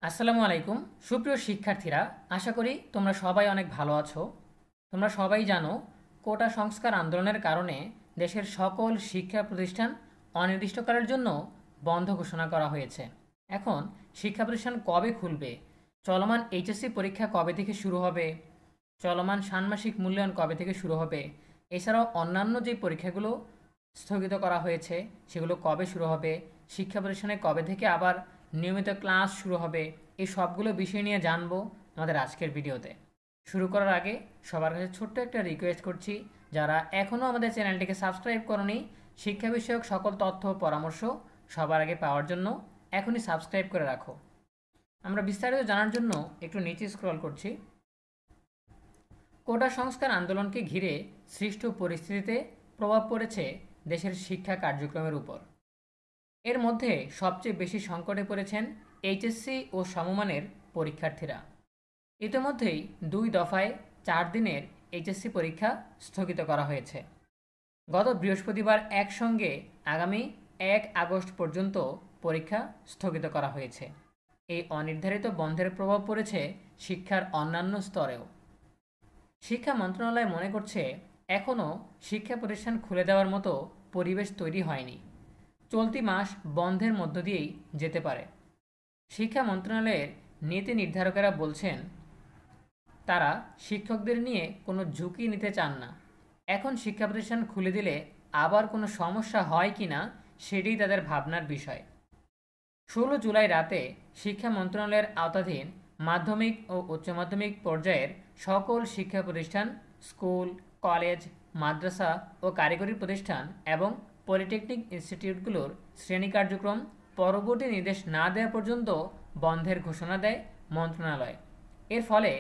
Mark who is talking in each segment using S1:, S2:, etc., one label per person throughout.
S1: আসসালামু আলাইকুম সুপ্রিয় শিক্ষার্থীরা, আশা করি তোমরা সবাই অনেক ভালো আছো। তোমরা সবাই জানো, কোটা সংস্কার আন্দোলনের কারণে দেশের সকল শিক্ষা প্রতিষ্ঠান অনির্দিষ্টকালের জন্য বন্ধ ঘোষণা করা হয়েছে। এখন শিক্ষা প্রতিষ্ঠান কবে খুলবে, চলমান এইচএসসি পরীক্ষা কবে থেকে শুরু হবে, চলমান ষান্মাসিক মূল্যায়ন কবে থেকে শুরু হবে, এছাড়াও অন্যান্য যে পরীক্ষাগুলো স্থগিত করা হয়েছে সেগুলো কবে শুরু হবে, শিক্ষা প্রতিষ্ঠানে কবে থেকে আবার নিয়মিত ক্লাস শুরু হবে, এই সবগুলো বিষয় নিয়ে জানবো আমাদের আজকের ভিডিওতে। শুরু করার আগে সবার কাছে ছোট্ট একটা রিকোয়েস্ট করছি, যারা এখনও আমাদের চ্যানেলটিকে সাবস্ক্রাইব করনি, শিক্ষা বিষয়ক সকল তথ্য ও পরামর্শ সবার আগে পাওয়ার জন্য এখনই সাবস্ক্রাইব করে রাখো। আমরা বিস্তারিত জানার জন্য একটু নিচে স্ক্রল করছি। কোটা সংস্কার আন্দোলনকে ঘিরে সৃষ্ট পরিস্থিতিতে প্রভাব পড়েছে দেশের শিক্ষা কার্যক্রমের উপর। এর মধ্যে সবচেয়ে বেশি সংকটে পড়েছেন এইচএসসি ও সমমানের পরীক্ষার্থীরা। ইতিমধ্যেই 2 দফায় 4 দিনের এইচএসসি পরীক্ষা স্থগিত করা হয়েছে। গত বৃহস্পতিবার একসঙ্গে আগামী 1 আগস্ট পর্যন্ত পরীক্ষা স্থগিত করা হয়েছে। এই অনির্ধারিত বন্ধের প্রভাব পড়েছে শিক্ষার অন্যান্য স্তরেও। শিক্ষা মন্ত্রণালয় মনে করছে, এখনও শিক্ষা প্রতিষ্ঠান খুলে দেওয়ার মতো পরিবেশ তৈরি হয়নি। চলতি মাস বন্ধের মধ্য দিয়েই যেতে পারে। শিক্ষা মন্ত্রণালয়ের নীতি নির্ধারকেরা বলছেন, তারা শিক্ষকদের নিয়ে কোনো ঝুঁকি নিতে চান না। এখন শিক্ষা প্রতিষ্ঠান খুলে দিলে আবার কোনো সমস্যা হয় কি না সেটাই তাদের ভাবনার বিষয়। 16 জুলাই রাতে শিক্ষা মন্ত্রণালয়ের আওতাধীন মাধ্যমিক ও উচ্চ মাধ্যমিক পর্যায়ের সকল শিক্ষা প্রতিষ্ঠান, স্কুল, কলেজ, মাদ্রাসা ও কারিগরি প্রতিষ্ঠান এবং পলিটেকনিক ইনস্টিটিউটগুলোর শ্রেণী কার্যক্রম পরবর্তী নির্দেশ না দেওয়া পর্যন্ত বন্ধের ঘোষণা দেয় মন্ত্রণালয়। এর ফলে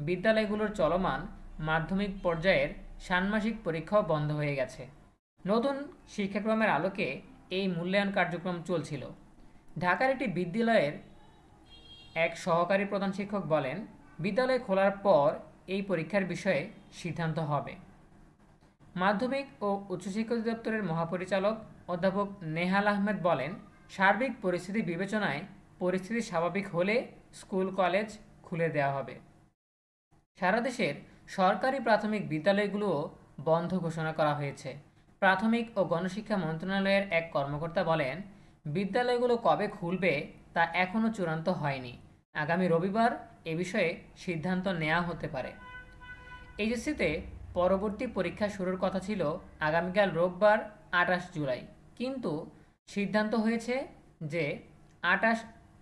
S1: বিদ্যালয়গুলোর চলমান মাধ্যমিক পর্যায়ের ষান্মাসিক পরীক্ষাও বন্ধ হয়ে গেছে। নতুন শিক্ষাক্রমের আলোকে এই মূল্যায়ন কার্যক্রম চলছিল। ঢাকার একটি বিদ্যালয়ের এক সহকারী প্রধান শিক্ষক বলেন, বিদ্যালয় খোলার পর এই পরীক্ষার বিষয়ে সিদ্ধান্ত হবে। মাধ্যমিক ও উচ্চশিক্ষা অধিদপ্তরের মহাপরিচালক অধ্যাপক নেহাল আহমেদ বলেন, সার্বিক পরিস্থিতি বিবেচনায় পরিস্থিতি স্বাভাবিক হলে স্কুল কলেজ খুলে দেওয়া হবে। সারা দেশের সরকারি প্রাথমিক বিদ্যালয়গুলোও বন্ধ ঘোষণা করা হয়েছে। প্রাথমিক ও গণশিক্ষা মন্ত্রণালয়ের এক কর্মকর্তা বলেন, বিদ্যালয়গুলো কবে খুলবে তা এখনও চূড়ান্ত হয়নি। আগামী রবিবার এ বিষয়ে সিদ্ধান্ত নেওয়া হতে পারে। এইচএসসিতে পরবর্তী পরীক্ষা শুরুর কথা ছিল আগামীকাল রোববার 28 জুলাই, কিন্তু সিদ্ধান্ত হয়েছে যে 28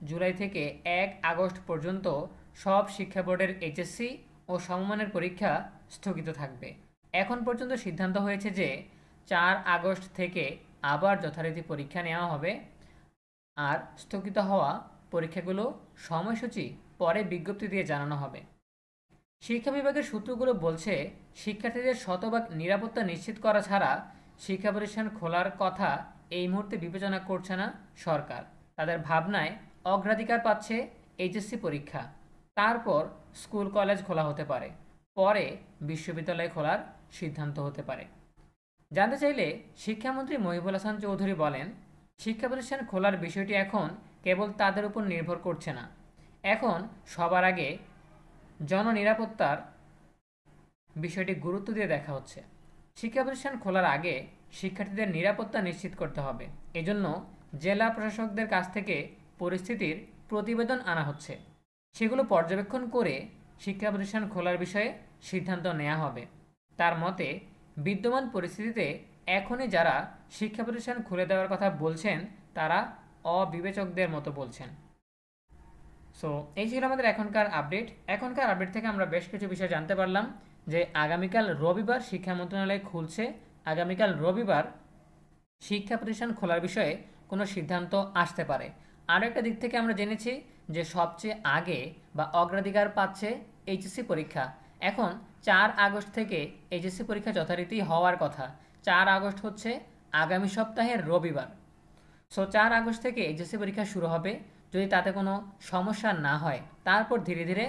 S1: জুলাই থেকে 1 আগস্ট পর্যন্ত সব শিক্ষা বোর্ডের এইচএসসি ও সমমানের পরীক্ষা স্থগিত থাকবে। এখন পর্যন্ত সিদ্ধান্ত হয়েছে যে 4 আগস্ট থেকে আবার যথারীতি পরীক্ষা নেওয়া হবে। আর স্থগিত হওয়া পরীক্ষাগুলো সময়সূচি পরে বিজ্ঞপ্তি দিয়ে জানানো হবে। শিক্ষা বিভাগের সূত্রগুলো বলছে, শিক্ষার্থীদের শতভাগ নিরাপত্তা নিশ্চিত করা ছাড়া শিক্ষা প্রতিষ্ঠান খোলার কথা এই মুহূর্তে বিবেচনা করছে না সরকার। তাদের ভাবনায় অগ্রাধিকার পাচ্ছে এইচএসসি পরীক্ষা, তারপর স্কুল কলেজ খোলা হতে পারে, পরে বিশ্ববিদ্যালয় খোলার সিদ্ধান্ত হতে পারে। জানতে চাইলে শিক্ষামন্ত্রী মহিবুল হাসান চৌধুরী বলেন, শিক্ষা প্রতিষ্ঠান খোলার বিষয়টি এখন কেবল তাদের উপর নির্ভর করছে না। এখন সবার আগে জননিরাপত্তার বিষয়টি গুরুত্ব দিয়ে দেখা হচ্ছে। শিক্ষা প্রতিষ্ঠান খোলার আগে শিক্ষার্থীদের নিরাপত্তা নিশ্চিত করতে হবে। এজন্য জেলা প্রশাসকদের কাছ থেকে পরিস্থিতির প্রতিবেদন আনা হচ্ছে। সেগুলো পর্যবেক্ষণ করে শিক্ষা প্রতিষ্ঠান খোলার বিষয়ে সিদ্ধান্ত নেওয়া হবে। তার মতে, বিদ্যমান পরিস্থিতিতে এখনই যারা শিক্ষা প্রতিষ্ঠান খুলে দেওয়ার কথা বলছেন তারা অবিবেচকদের মতো বলছেন। সো এই ছিল আমাদের এখনকার আপডেট থেকে আমরা বেশ কিছু বিষয় জানতে পারলাম যে আগামীকাল রবিবার শিক্ষা মন্ত্রণালয় খুলছে। আগামীকাল রবিবার শিক্ষা প্রতিষ্ঠান খোলার বিষয়ে কোনো সিদ্ধান্ত আসতে পারে। আরও একটা দিক থেকে আমরা জেনেছি যে সবচেয়ে আগে বা অগ্রাধিকার পাচ্ছে এইচএসসি পরীক্ষা। এখন 4 আগস্ট থেকে এইচএসসি পরীক্ষা যথারীতি হওয়ার কথা। 4 আগস্ট হচ্ছে আগামী সপ্তাহের রবিবার। সো 4 আগস্ট থেকে এইচএসসি পরীক্ষা শুরু হবে। যদি তাতে কোনো সমস্যা না হয়, তারপর ধীরে ধীরে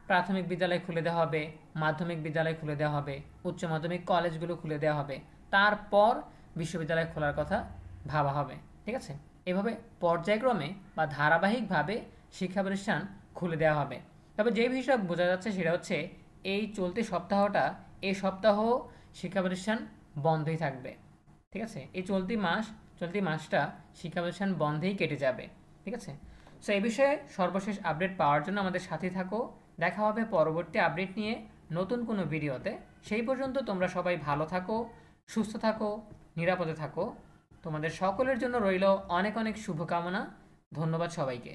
S1: প্রাথমিক বিদ্যালয় খুলে দেওয়া হবে, মাধ্যমিক বিদ্যালয় খুলে দেওয়া হবে, উচ্চ মাধ্যমিক কলেজগুলো খুলে দেওয়া হবে, তারপর বিশ্ববিদ্যালয় খোলার কথা ভাবা হবে। ঠিক আছে, এভাবে পর্যায়ক্রমে বা ধারাবাহিকভাবে শিক্ষা প্রতিষ্ঠান খুলে দেওয়া হবে। তবে যে বিষয়টা বোঝা যাচ্ছে সেটা হচ্ছে এই চলতি সপ্তাহটা, এই সপ্তাহ শিক্ষা প্রতিষ্ঠান বন্ধই থাকবে। ঠিক আছে, এই চলতি মাসটা শিক্ষা প্রতিষ্ঠান বন্ধেই কেটে যাবে। ঠিক আছে, সো এই বিষয়ে সর্বশেষ আপডেট পাওয়ার জন্য আমাদের সাথে থাকো। দেখা হবে পরবর্তী আপডেট নিয়ে নতুন কোনো ভিডিওতে। সেই পর্যন্ত তোমরা সবাই ভালো থাকো, সুস্থ থাকো, নিরাপদে থাকো। তোমাদের সকলের জন্য রইল অনেক অনেক শুভকামনা। ধন্যবাদ সবাইকে।